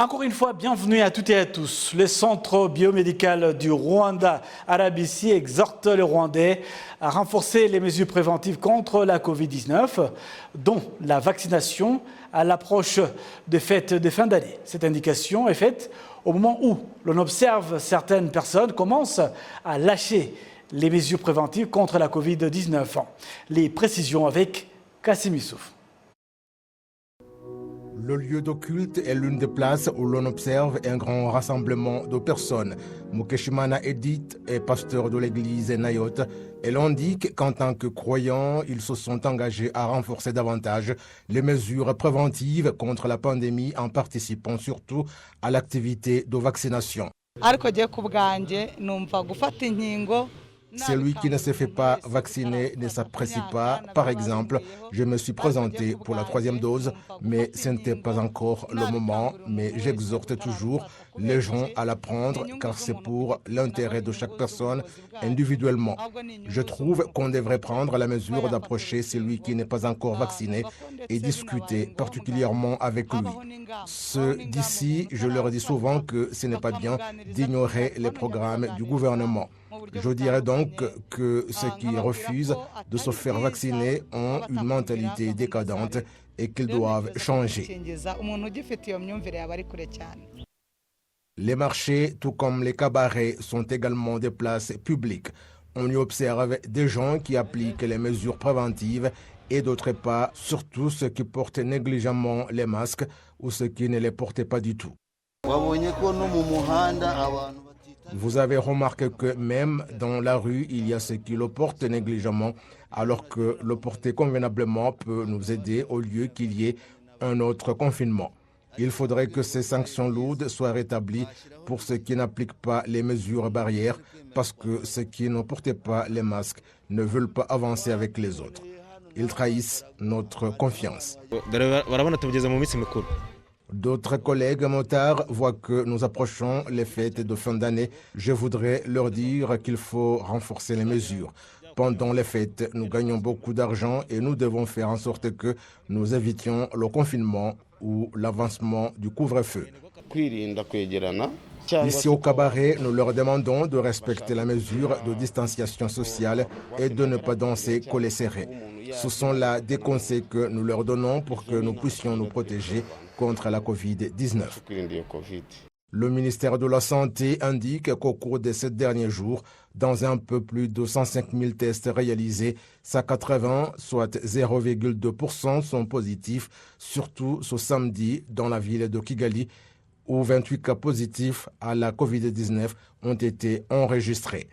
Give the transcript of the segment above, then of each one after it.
Encore une fois, bienvenue à toutes et à tous. Le centre biomédical du Rwanda, RBC, exhorte les Rwandais à renforcer les mesures préventives contre la Covid-19, dont la vaccination à l'approche des fêtes de fin d'année. Cette indication est faite au moment où l'on observe certaines personnes commencent à lâcher les mesures préventives contre la Covid-19. Les précisions avec Kassim Youssouf. Le lieu de culte est l'une des places où l'on observe un grand rassemblement de personnes. Mukeshimana Edith est pasteur de l'église Nayot et l'indique qu'en tant que croyants, ils se sont engagés à renforcer davantage les mesures préventives contre la pandémie en participant surtout à l'activité de vaccination. Celui qui ne se fait pas vacciner ne s'apprécie pas. Par exemple, je me suis présenté pour la 3e dose, mais ce n'était pas encore le moment. Mais j'exhorte toujours les gens à la prendre car c'est pour l'intérêt de chaque personne individuellement. Je trouve qu'on devrait prendre la mesure d'approcher celui qui n'est pas encore vacciné et discuter particulièrement avec lui. Ceux d'ici, je leur dis souvent que ce n'est pas bien d'ignorer les programmes du gouvernement. Je dirais donc que ceux qui refusent de se faire vacciner ont une mentalité décadente et qu'ils doivent changer. Les marchés, tout comme les cabarets, sont également des places publiques. On y observe des gens qui appliquent les mesures préventives et d'autres pas, surtout ceux qui portent négligemment les masques ou ceux qui ne les portent pas du tout. Vous avez remarqué que même dans la rue, il y a ceux qui le portent négligemment, alors que le porter convenablement peut nous aider au lieu qu'il y ait un autre confinement. Il faudrait que ces sanctions lourdes soient rétablies pour ceux qui n'appliquent pas les mesures barrières, parce que ceux qui ne portent pas les masques ne veulent pas avancer avec les autres. Ils trahissent notre confiance. D'autres collègues motards voient que nous approchons les fêtes de fin d'année. Je voudrais leur dire qu'il faut renforcer les mesures. Pendant les fêtes, nous gagnons beaucoup d'argent et nous devons faire en sorte que nous évitions le confinement ou l'avancement du couvre-feu. Ici au cabaret, nous leur demandons de respecter la mesure de distanciation sociale et de ne pas danser collés serrés. Ce sont là des conseils que nous leur donnons pour que nous puissions nous protéger contre la Covid-19. Le ministère de la Santé indique qu'au cours de ces derniers jours, dans un peu plus de 105 000 tests réalisés, 180, soit 0,2%, sont positifs, surtout ce samedi dans la ville de Kigali, où 28 cas positifs à la Covid-19 ont été enregistrés.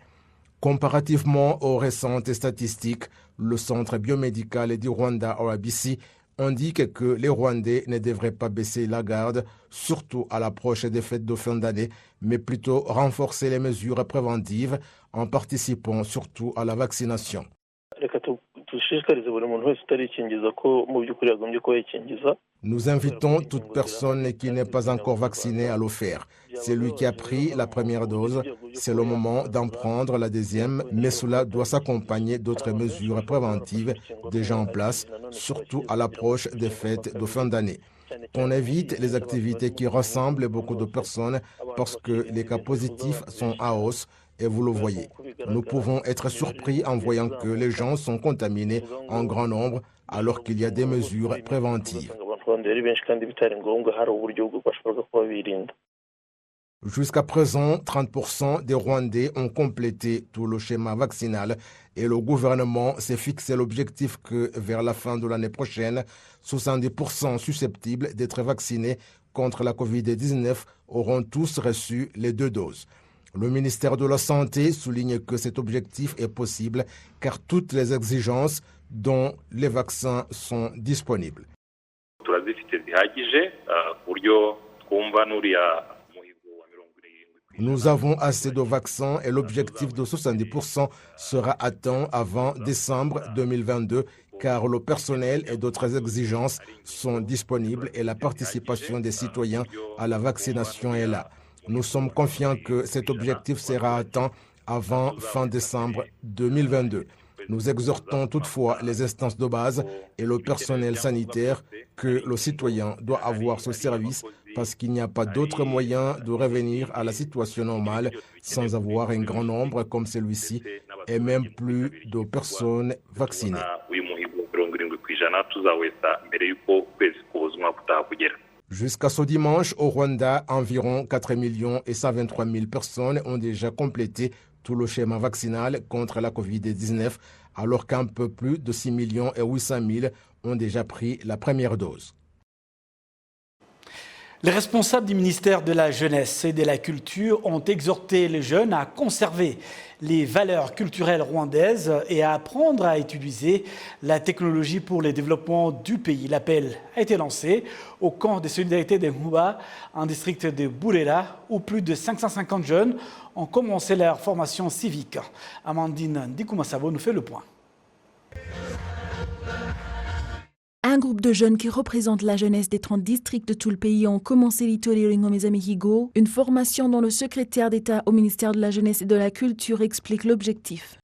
Comparativement aux récentes statistiques, le centre biomédical du Rwanda, RBC, indique que les Rwandais ne devraient pas baisser la garde, surtout à l'approche des fêtes de fin d'année, mais plutôt renforcer les mesures préventives en participant surtout à la vaccination. Nous invitons toute personne qui n'est pas encore vaccinée à le faire. Celui qui a pris la première dose, c'est le moment d'en prendre la deuxième, mais cela doit s'accompagner d'autres mesures préventives déjà en place, surtout à l'approche des fêtes de fin d'année. On évite les activités qui rassemblent beaucoup de personnes parce que les cas positifs sont à hausse et vous le voyez. Nous pouvons être surpris en voyant que les gens sont contaminés en grand nombre alors qu'il y a des mesures préventives. Jusqu'à présent, 30% des Rwandais ont complété tout le schéma vaccinal et le gouvernement s'est fixé l'objectif que vers la fin de l'année prochaine, 70% susceptibles d'être vaccinés contre la Covid-19 auront tous reçu les 2 doses. Le ministère de la Santé souligne que cet objectif est possible car toutes les exigences dont les vaccins sont disponibles. Nous avons assez de vaccins et l'objectif de 70% sera atteint avant décembre 2022 car le personnel et d'autres exigences sont disponibles et la participation des citoyens à la vaccination est là. Nous sommes confiants que cet objectif sera atteint avant fin décembre 2022. Nous exhortons toutefois les instances de base et le personnel sanitaire que le citoyen doit avoir ce service parce qu'il n'y a pas d'autre moyen de revenir à la situation normale sans avoir un grand nombre comme celui-ci et même plus de personnes vaccinées. Jusqu'à ce dimanche, au Rwanda, environ 4 123 000 personnes ont déjà complété tout le schéma vaccinal contre la COVID-19, alors qu'un peu plus de 6 800 000 ont déjà pris la première dose. Les responsables du ministère de la Jeunesse et de la Culture ont exhorté les jeunes à conserver les valeurs culturelles rwandaises et à apprendre à utiliser la technologie pour le développement du pays. L'appel a été lancé au camp de solidarité de Nkuba, en district de Burera, où plus de 550 jeunes ont commencé leur formation civique. Amandine Ndikumasabo nous fait le point. Un groupe de jeunes qui représentent la jeunesse des 30 districts de tout le pays ont commencé l'Itorero Ngomezamihigo, une formation dont le secrétaire d'État au ministère de la Jeunesse et de la Culture explique l'objectif.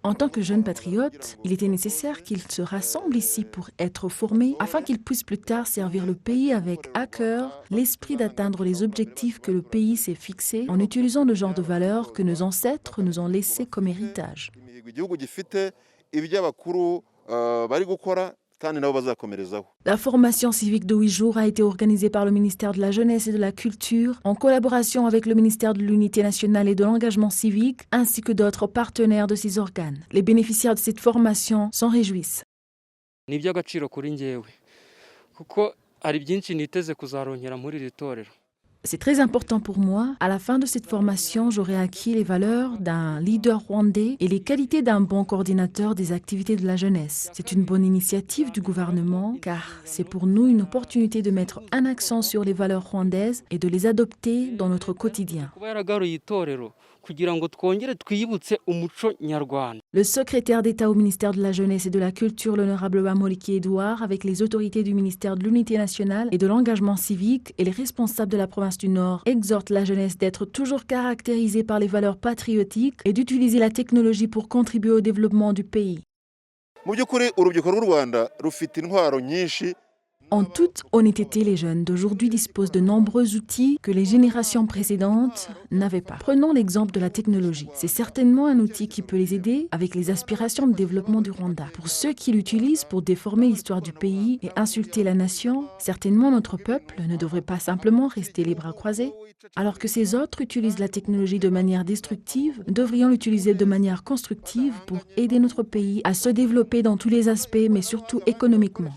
En tant que jeunes patriotes, il était nécessaire qu'ils se rassemblent ici pour être formés afin qu'ils puissent plus tard servir le pays avec à cœur l'esprit d'atteindre les objectifs que le pays s'est fixés en utilisant le genre de valeurs que nos ancêtres nous ont laissés comme héritage. La formation civique de 8 jours a été organisée par le ministère de la Jeunesse et de la Culture en collaboration avec le ministère de l'Unité nationale et de l'engagement civique ainsi que d'autres partenaires de ces organes. Les bénéficiaires de cette formation s'en réjouissent. C'est très important pour moi. À la fin de cette formation, j'aurai acquis les valeurs d'un leader rwandais et les qualités d'un bon coordinateur des activités de la jeunesse. C'est une bonne initiative du gouvernement car c'est pour nous une opportunité de mettre un accent sur les valeurs rwandaises et de les adopter dans notre quotidien. Le secrétaire d'État au ministère de la Jeunesse et de la Culture, l'honorable Bamoriki Edouard, avec les autorités du ministère de l'Unité nationale et de l'engagement civique et les responsables de la province du Nord, exhorte la jeunesse d'être toujours caractérisée par les valeurs patriotiques et d'utiliser la technologie pour contribuer au développement du pays. En toute honnêteté, les jeunes d'aujourd'hui disposent de nombreux outils que les générations précédentes n'avaient pas. Prenons l'exemple de la technologie. C'est certainement un outil qui peut les aider avec les aspirations de développement du Rwanda. Pour ceux qui l'utilisent pour déformer l'histoire du pays et insulter la nation, certainement notre peuple ne devrait pas simplement rester les bras croisés. Alors que ces autres utilisent la technologie de manière destructive, nous devrions l'utiliser de manière constructive pour aider notre pays à se développer dans tous les aspects, mais surtout économiquement.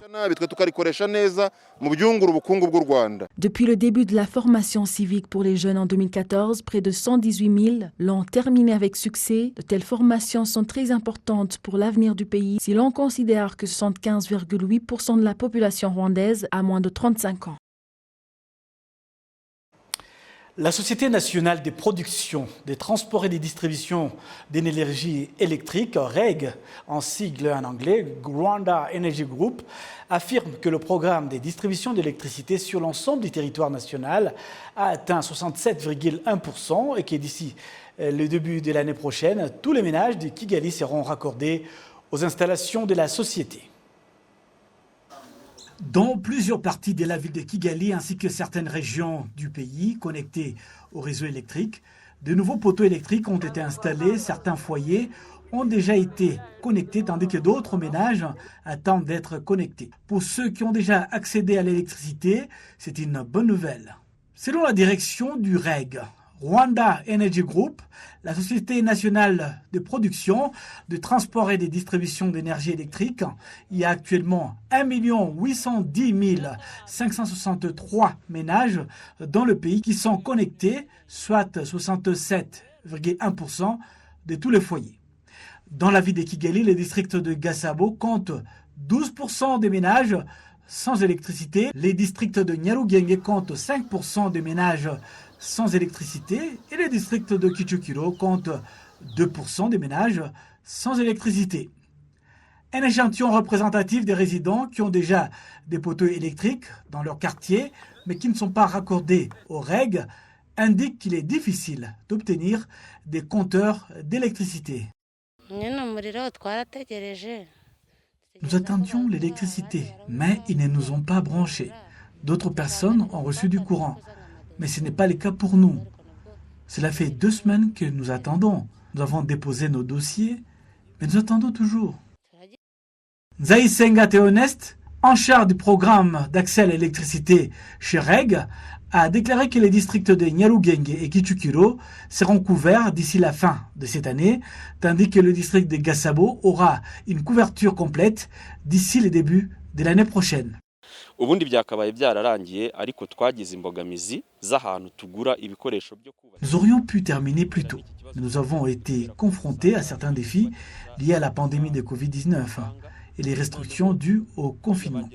Depuis le début de la formation civique pour les jeunes en 2014, près de 118 000 l'ont terminé avec succès. De telles formations sont très importantes pour l'avenir du pays si l'on considère que 75,8% de la population rwandaise a moins de 35 ans. La Société nationale des productions, des transports et des distributions d'énergie électrique, REG, en sigle en anglais, Rwanda Energy Group, affirme que le programme des distributions d'électricité sur l'ensemble du territoire national a atteint 67,1% et que d'ici le début de l'année prochaine, tous les ménages de Kigali seront raccordés aux installations de la société. Dans plusieurs parties de la ville de Kigali ainsi que certaines régions du pays connectées au réseau électrique, de nouveaux poteaux électriques ont été installés. Certains foyers ont déjà été connectés tandis que d'autres ménages attendent d'être connectés. Pour ceux qui ont déjà accédé à l'électricité, c'est une bonne nouvelle. Selon la direction du REG, Rwanda Energy Group, la société nationale de production, de transport et de distribution d'énergie électrique, il y a actuellement 1 810 563 ménages dans le pays qui sont connectés, soit 67,1% de tous les foyers. Dans la ville de Kigali, le district de Gasabo compte 12% des ménages sans électricité. Les districts de Nyarugenge comptent 5% des ménages sans électricité et le district de Kichukiro compte 2% des ménages sans électricité. Un échantillon représentatif des résidents qui ont déjà des poteaux électriques dans leur quartier mais qui ne sont pas raccordés au REG indique qu'il est difficile d'obtenir des compteurs d'électricité. Nous attendions l'électricité, mais ils ne nous ont pas branchés. D'autres personnes ont reçu du courant, mais ce n'est pas le cas pour nous. Cela fait 2 semaines que nous attendons. Nous avons déposé nos dossiers, mais nous attendons toujours. Nzaisenga Théoneste, en charge du programme d'accès à l'électricité chez REG, a déclaré que les districts de Nyarugenge et Kichukiro seront couverts d'ici la fin de cette année, tandis que le district de Gasabo aura une couverture complète d'ici le début de l'année prochaine. Nous aurions pu terminer plus tôt. Nous avons été confrontés à certains défis liés à la pandémie de Covid-19 et les restrictions dues au confinement.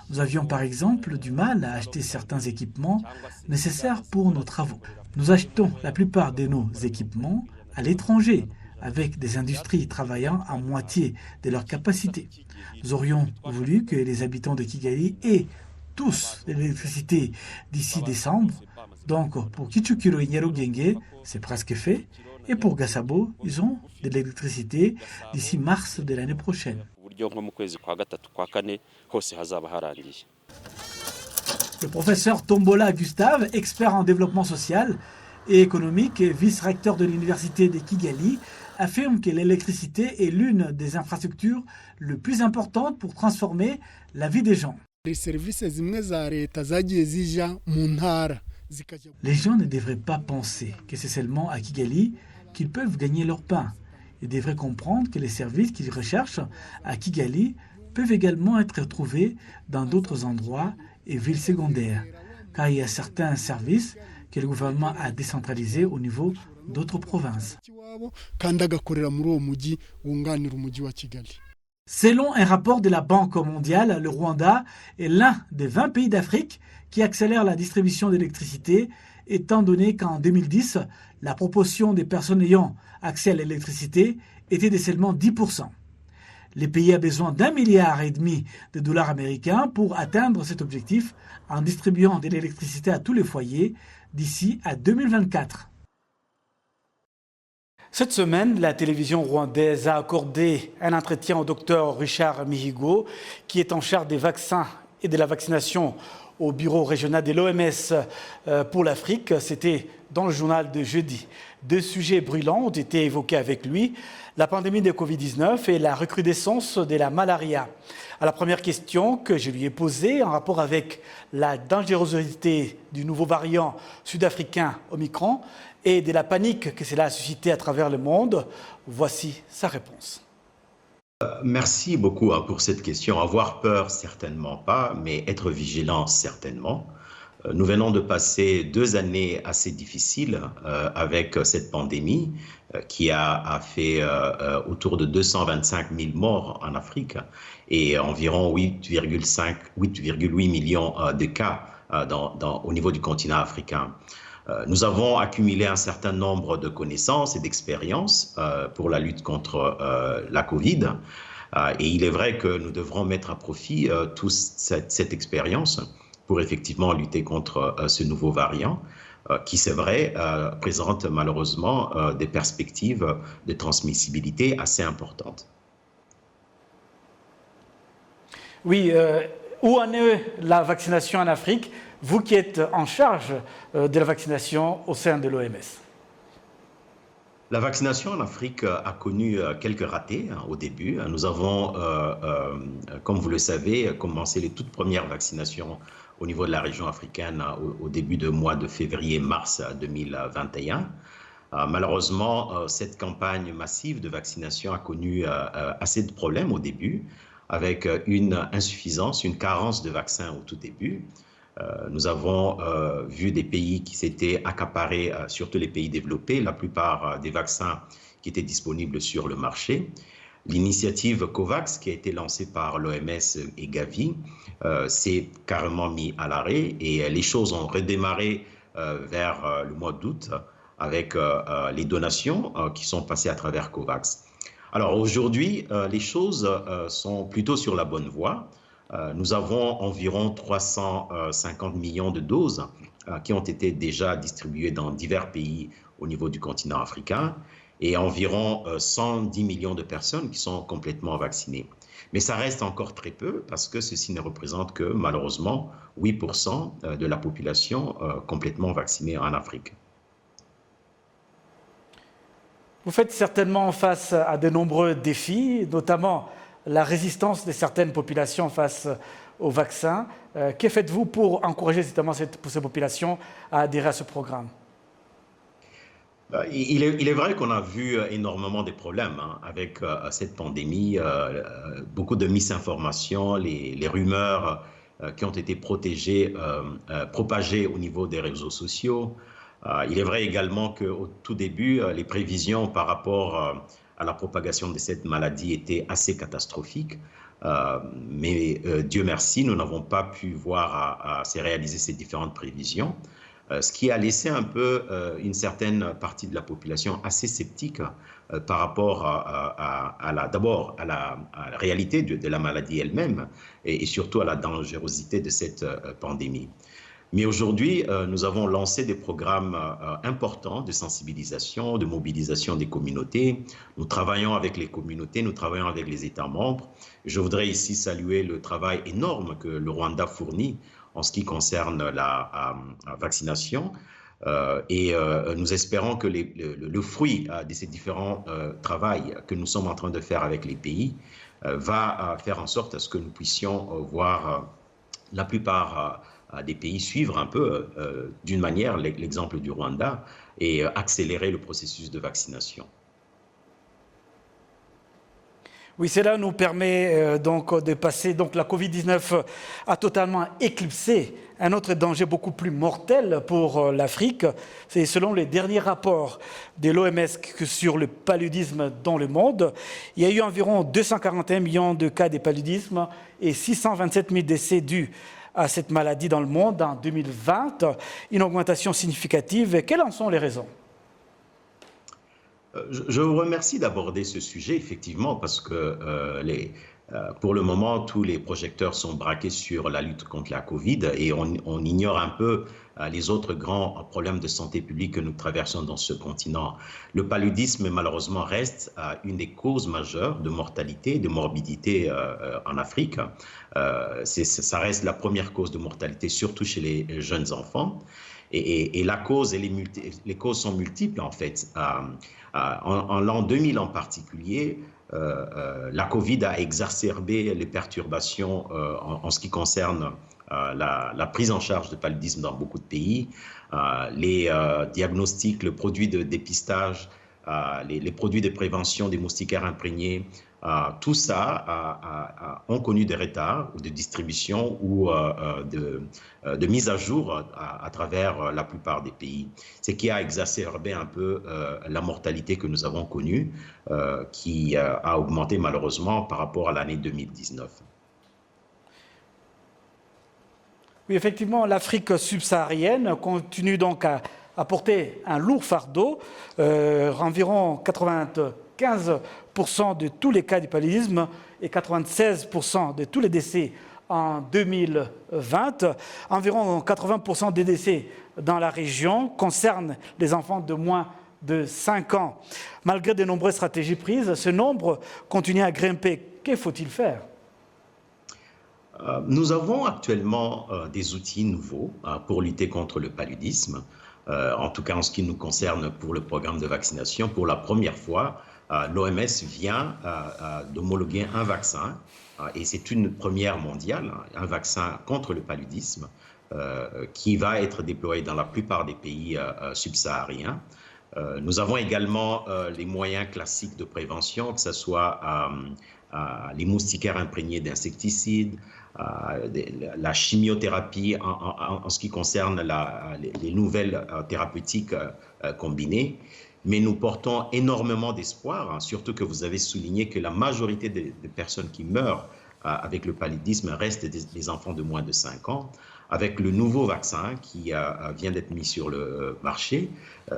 Nous avions par exemple du mal à acheter certains équipements nécessaires pour nos travaux. Nous achetons la plupart de nos équipements à l'étranger, avec des industries travaillant à moitié de leur capacité. Nous aurions voulu que les habitants de Kigali aient tous l'électricité d'ici décembre. Donc pour Kichukiro et Nyarugenge, c'est presque fait. Et pour Gasabo, ils ont de l'électricité d'ici mars de l'année prochaine. Le professeur Tombola Gustave, expert en développement social et économique et vice-recteur de l'université de Kigali, affirme que l'électricité est l'une des infrastructures les plus importantes pour transformer la vie des gens. Les gens ne devraient pas penser que c'est seulement à Kigali qu'ils peuvent gagner leur pain. Ils devraient comprendre que les services qu'ils recherchent à Kigali peuvent également être retrouvés dans d'autres endroits et villes secondaires, car il y a certains services que le gouvernement a décentralisés au niveau d'autres provinces. Selon un rapport de la Banque mondiale, le Rwanda est l'un des 20 pays d'Afrique qui accélère la distribution d'électricité, étant donné qu'en 2010, la proportion des personnes ayant accès à l'électricité était de seulement 10%. Le pays a besoin d'1,5 milliard de dollars américains pour atteindre cet objectif en distribuant de l'électricité à tous les foyers d'ici à 2024. Cette semaine, la télévision rwandaise a accordé un entretien au docteur Richard Mihigo, qui est en charge des vaccins et de la vaccination au bureau régional de l'OMS pour l'Afrique. C'était dans le journal de jeudi. 2 sujets brûlants ont été évoqués avec lui, la pandémie de Covid-19 et la recrudescence de la malaria. À la première question que je lui ai posée en rapport avec la dangerosité du nouveau variant sud-africain Omicron et de la panique que cela a suscité à travers le monde, voici sa réponse. Merci beaucoup pour cette question. Avoir peur, certainement pas, mais être vigilant, certainement. Nous venons de passer 2 années assez difficiles avec cette pandémie qui a fait autour de 225 000 morts en Afrique et environ 8,8 millions de cas au niveau du continent africain. Nous avons accumulé un certain nombre de connaissances et d'expériences pour la lutte contre la Covid. Et il est vrai que nous devrons mettre à profit toute cette expérience pour effectivement lutter contre ce nouveau variant qui, c'est vrai, présente malheureusement des perspectives de transmissibilité assez importantes. Oui, où en est la vaccination en Afrique, vous qui êtes en charge de la vaccination au sein de l'OMS? La vaccination en Afrique a connu quelques ratés au début. Nous avons, comme vous le savez, commencé les toutes premières vaccinations au niveau de la région africaine au début du mois de février-mars 2021. Malheureusement, cette campagne massive de vaccination a connu assez de problèmes au début, avec une insuffisance, une carence de vaccins au tout début. Nous avons vu des pays qui s'étaient accaparés, surtout les pays développés, la plupart des vaccins qui étaient disponibles sur le marché. L'initiative COVAX, qui a été lancée par l'OMS et Gavi, s'est carrément mis à l'arrêt et les choses ont redémarré vers le mois d'août avec les donations qui sont passées à travers COVAX. Alors aujourd'hui, les choses sont plutôt sur la bonne voie. Nous avons environ 350 millions de doses qui ont été déjà distribuées dans divers pays au niveau du continent africain et environ 110 millions de personnes qui sont complètement vaccinées. Mais ça reste encore très peu parce que ceci ne représente que malheureusement 8% de la population complètement vaccinée en Afrique. Vous faites certainement face à de nombreux défis, notamment la résistance de certaines populations face au vaccin. Que faites-vous pour encourager justement ces populations à adhérer à ce programme? Il est vrai qu'on a vu énormément de problèmes avec cette pandémie, beaucoup de misinformations, les rumeurs qui ont été propagées au niveau des réseaux sociaux. Il est vrai également qu'au tout début, les prévisions par rapport à la propagation de cette maladie étaient assez catastrophiques. Mais Dieu merci, nous n'avons pas pu voir à se réaliser ces différentes prévisions. Ce qui a laissé un peu une certaine partie de la population assez sceptique par rapport d'abord à la réalité de la maladie elle-même et surtout à la dangerosité de cette pandémie. Mais aujourd'hui, nous avons lancé des programmes importants de sensibilisation, de mobilisation des communautés. Nous travaillons avec les communautés, nous travaillons avec les États membres. Je voudrais ici saluer le travail énorme que le Rwanda fournit en ce qui concerne la vaccination. Nous espérons que le fruit de ces différents travaux que nous sommes en train de faire avec les pays va faire en sorte à ce que nous puissions voir la plupart des pays suivre un peu, d'une manière, l'exemple du Rwanda et accélérer le processus de vaccination. Oui, cela nous permet donc de passer. Donc la Covid-19 a totalement éclipsé un autre danger beaucoup plus mortel pour l'Afrique. C'est selon les derniers rapports de l'OMS sur le paludisme dans le monde. Il y a eu environ 241 millions de cas de paludisme et 627 000 décès dus à cette maladie dans le monde en 2020. Une augmentation significative. Quelles en sont les raisons? Je vous remercie d'aborder ce sujet, effectivement, parce que pour le moment, tous les projecteurs sont braqués sur la lutte contre la Covid et on ignore un peu les autres grands problèmes de santé publique que nous traversons dans ce continent. Le paludisme, malheureusement, reste une des causes majeures de mortalité, de morbidité en Afrique. Ça reste la première cause de mortalité, surtout chez les jeunes enfants. Et la cause et les causes sont multiples, en fait. En l'an 2000 en particulier, la Covid a exacerbé les perturbations en ce qui concerne la prise en charge de paludisme dans beaucoup de pays, les diagnostics, le produit de dépistage, les produits de prévention des moustiquaires imprégnés, tout ça ont connu des retards de distribution ou de mise à jour à travers la plupart des pays. Ce qui a exacerbé un peu la mortalité que nous avons connue, qui a augmenté malheureusement par rapport à l'année 2019. Oui, effectivement, l'Afrique subsaharienne continue donc à porter un lourd fardeau. Environ 95% de tous les cas de paludisme et 96% de tous les décès en 2020. Environ 80% des décès dans la région concernent les enfants de moins de 5 ans. Malgré de nombreuses stratégies prises, ce nombre continue à grimper. Que faut-il faire? Nous avons actuellement des outils nouveaux pour lutter contre le paludisme. En tout cas, en ce qui nous concerne pour le programme de vaccination, pour la première fois, l'OMS vient d'homologuer un vaccin, et c'est une première mondiale, un vaccin contre le paludisme, qui va être déployé dans la plupart des pays subsahariens. Nous avons également les moyens classiques de prévention, que ce soit les moustiquaires imprégnés d'insecticides, la chimiothérapie en ce qui concerne les nouvelles thérapeutiques combinées. Mais nous portons énormément d'espoir, surtout que vous avez souligné que la majorité des personnes qui meurent avec le paludisme restent des enfants de moins de 5 ans. Avec le nouveau vaccin qui vient d'être mis sur le marché,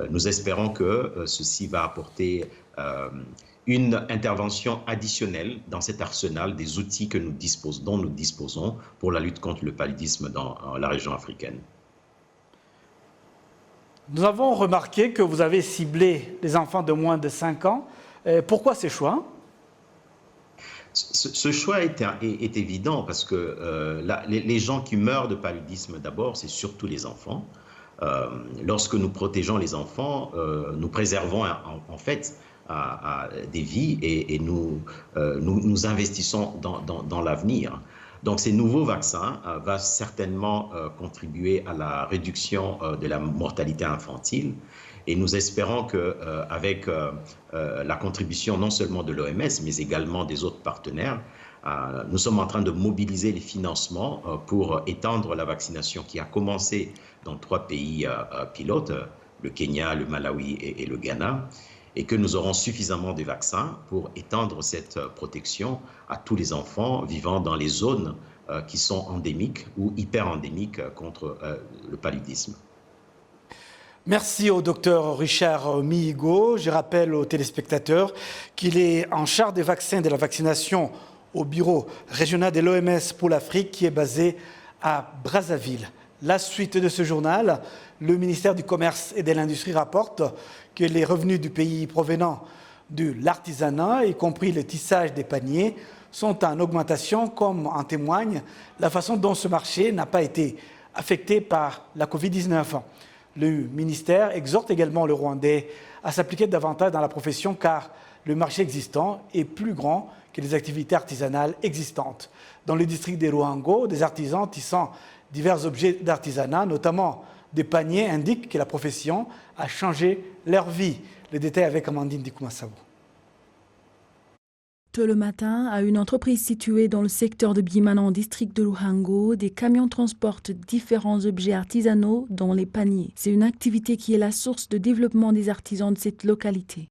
nous espérons que ceci va apporter une intervention additionnelle dans cet arsenal des outils dont nous disposons pour la lutte contre le paludisme dans la région africaine. Nous avons remarqué que vous avez ciblé les enfants de moins de 5 ans. Pourquoi ces choix? Ce choix est évident parce que les gens qui meurent de paludisme d'abord, c'est surtout les enfants. Lorsque nous protégeons les enfants, nous préservons en fait des vies et nous investissons dans l'avenir. Donc ces nouveaux vaccins vont certainement contribuer à la réduction de la mortalité infantile. Et nous espérons qu'avec la contribution non seulement de l'OMS, mais également des autres partenaires, nous sommes en train de mobiliser les financements pour étendre la vaccination qui a commencé dans 3 pays pilotes, le Kenya, le Malawi et le Ghana, et que nous aurons suffisamment de vaccins pour étendre cette protection à tous les enfants vivant dans les zones qui sont endémiques ou hyper-endémiques contre le paludisme. Merci au docteur Richard Mihigo. Je rappelle aux téléspectateurs qu'il est en charge des vaccins et de la vaccination au bureau régional de l'OMS pour l'Afrique qui est basé à Brazzaville. La suite de ce journal, le ministère du Commerce et de l'Industrie rapporte que les revenus du pays provenant de l'artisanat, y compris le tissage des paniers, sont en augmentation, comme en témoigne la façon dont ce marché n'a pas été affecté par la Covid-19. Le ministère exhorte également le Rwandais à s'appliquer davantage dans la profession car le marché existant est plus grand que les activités artisanales existantes. Dans le district de Ruhango, des artisans tissant divers objets d'artisanat, notamment des paniers, indiquent que la profession a changé leur vie. Le détail avec Amandine Dikoumassabou. Tôt le matin, à une entreprise située dans le secteur de Biemana, en district de Ruhango, des camions transportent différents objets artisanaux dans les paniers. C'est une activité qui est la source de développement des artisans de cette localité.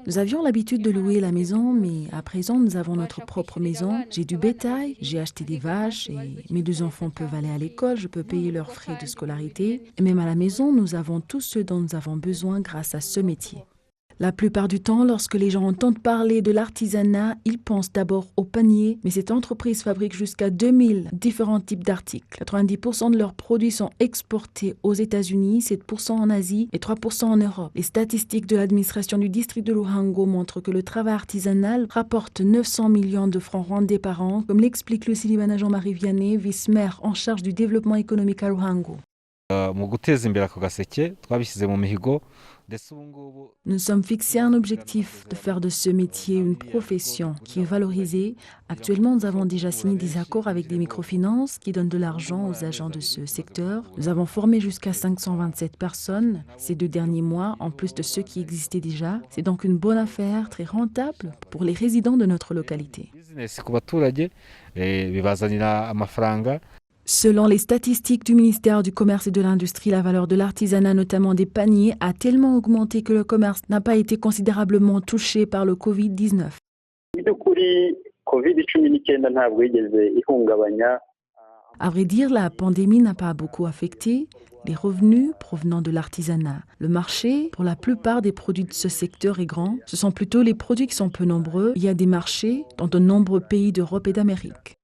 Nous avions l'habitude de louer la maison, mais à présent nous avons notre propre maison. J'ai du bétail, j'ai acheté des vaches et mes 2 enfants peuvent aller à l'école, je peux payer leurs frais de scolarité. Et même à la maison, nous avons tout ce dont nous avons besoin grâce à ce métier. La plupart du temps, lorsque les gens entendent parler de l'artisanat, ils pensent d'abord au panier, mais cette entreprise fabrique jusqu'à 2000 différents types d'articles. 90% de leurs produits sont exportés aux États-Unis, 7% en Asie et 3% en Europe. Les statistiques de l'administration du district de Ruhango montrent que le travail artisanal rapporte 900 millions de francs rwandais par an, comme l'explique le Silibana Jean-Marie Vianney, vice-maire en charge du développement économique à Ruhango. Nous sommes fixés un objectif de faire de ce métier une profession qui est valorisée. Actuellement, nous avons déjà signé des accords avec des microfinances qui donnent de l'argent aux agents de ce secteur. Nous avons formé jusqu'à 527 personnes ces 2 derniers mois, en plus de ceux qui existaient déjà. C'est donc une bonne affaire, très rentable pour les résidents de notre localité. Selon les statistiques du ministère du Commerce et de l'Industrie, la valeur de l'artisanat, notamment des paniers, a tellement augmenté que le commerce n'a pas été considérablement touché par le Covid-19. À vrai dire, la pandémie n'a pas beaucoup affecté les revenus provenant de l'artisanat. Le marché, pour la plupart des produits de ce secteur est grand. Ce sont plutôt les produits qui sont peu nombreux. Il y a des marchés dans de nombreux pays d'Europe et d'Amérique.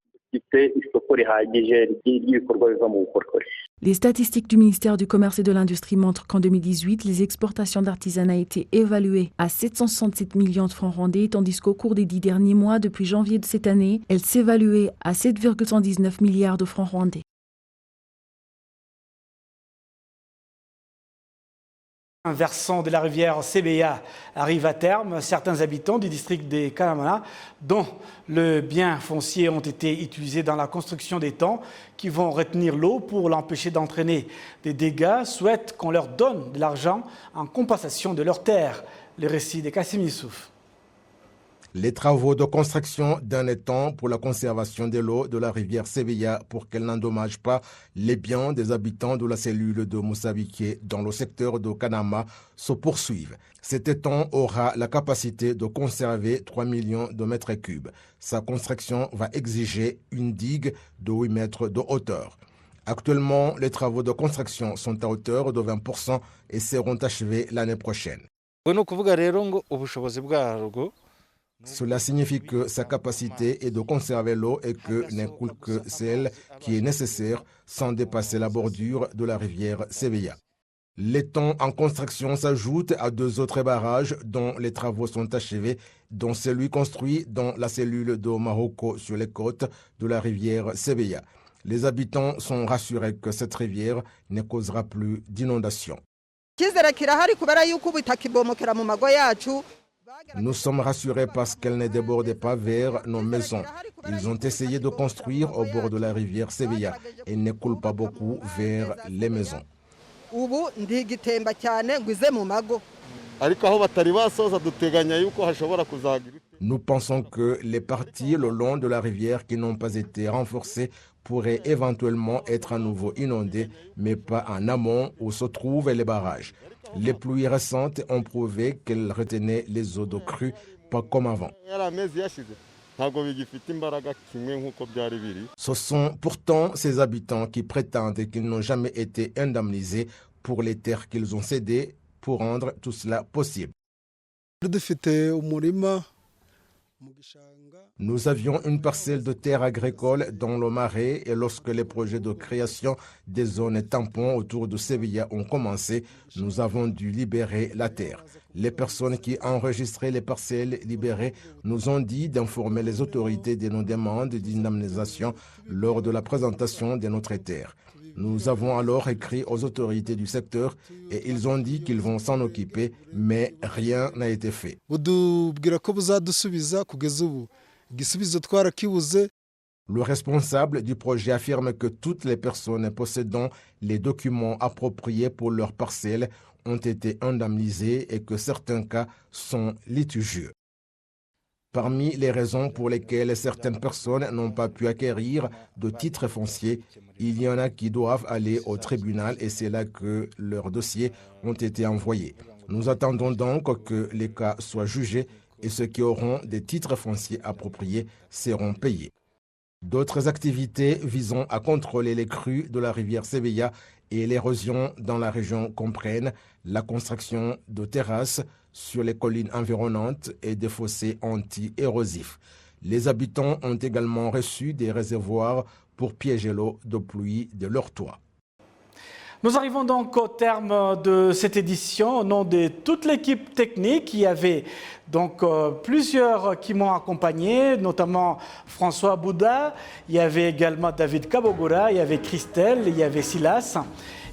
Les statistiques du ministère du Commerce et de l'Industrie montrent qu'en 2018, les exportations d'artisanat étaient évaluées à 767 millions de francs rwandais, tandis qu'au cours des 10 derniers mois, depuis janvier de cette année, elles s'évaluaient à 7,119 milliards de francs rwandais. Un versant de la rivière Sebeya arrive à terme. Certains habitants du district de Kanama, dont le bien foncier ont été utilisés dans la construction des temps qui vont retenir l'eau pour l'empêcher d'entraîner des dégâts, souhaitent qu'on leur donne de l'argent en compensation de leurs terres. Le récit de Kassim Youssouf. Les travaux de construction d'un étang pour la conservation de l'eau de la rivière Sebeya pour qu'elle n'endommage pas les biens des habitants de la cellule de Moussabike dans le secteur de Kanama se poursuivent. Cet étang aura la capacité de conserver 3 millions de mètres cubes. Sa construction va exiger une digue de 8 mètres de hauteur. Actuellement, les travaux de construction sont à hauteur de 20% et seront achevés l'année prochaine. Cela signifie que sa capacité est de conserver l'eau et que n'en coule que celle qui est nécessaire sans dépasser la bordure de la rivière Sebeya. L'étang en construction s'ajoute à 2 autres barrages dont les travaux sont achevés, dont celui construit dans la cellule de Mahoko sur les côtes de la rivière Sebeya. Les habitants sont rassurés que cette rivière ne causera plus d'inondations. Nous sommes rassurés parce qu'elle ne déborde pas vers nos maisons. Ils ont essayé de construire au bord de la rivière Sebeya. Elle ne coule pas beaucoup vers les maisons. Nous pensons que les parties le long de la rivière qui n'ont pas été renforcées pourraient éventuellement être à nouveau inondées, mais pas en amont où se trouvent les barrages. Les pluies récentes ont prouvé qu'elles retenaient les eaux de crue, pas comme avant. Ce sont pourtant ces habitants qui prétendent qu'ils n'ont jamais été indemnisés pour les terres qu'ils ont cédées pour rendre tout cela possible. Nous avions une parcelle de terre agricole dans le marais et lorsque les projets de création des zones tampons autour de Sebeya ont commencé, nous avons dû libérer la terre. Les personnes qui enregistraient les parcelles libérées nous ont dit d'informer les autorités de nos demandes d'indemnisation lors de la présentation de notre terre. Nous avons alors écrit aux autorités du secteur et ils ont dit qu'ils vont s'en occuper, mais rien n'a été fait. Le responsable du projet affirme que toutes les personnes possédant les documents appropriés pour leurs parcelles ont été indemnisées et que certains cas sont litigieux. Parmi les raisons pour lesquelles certaines personnes n'ont pas pu acquérir de titres fonciers, il y en a qui doivent aller au tribunal et c'est là que leurs dossiers ont été envoyés. Nous attendons donc que les cas soient jugés et ceux qui auront des titres fonciers appropriés seront payés. D'autres activités visant à contrôler les crues de la rivière Sebeya et l'érosion dans la région comprennent la construction de terrasses sur les collines environnantes et des fossés anti-érosifs. Les habitants ont également reçu des réservoirs pour piéger l'eau de pluie de leur toit. Nous arrivons donc au terme de cette édition. Au nom de toute l'équipe technique, il y avait donc plusieurs qui m'ont accompagné, notamment François Bouddha, il y avait également David Kabogora, il y avait Christelle, il y avait Silas.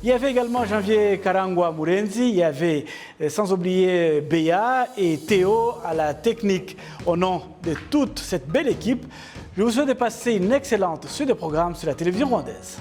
Il y avait également Janvier Karangwa Murenzi, il y avait sans oublier Béa et Théo à la technique. Au nom de toute cette belle équipe, je vous souhaite de passer une excellente suite de programmes sur la télévision rwandaise.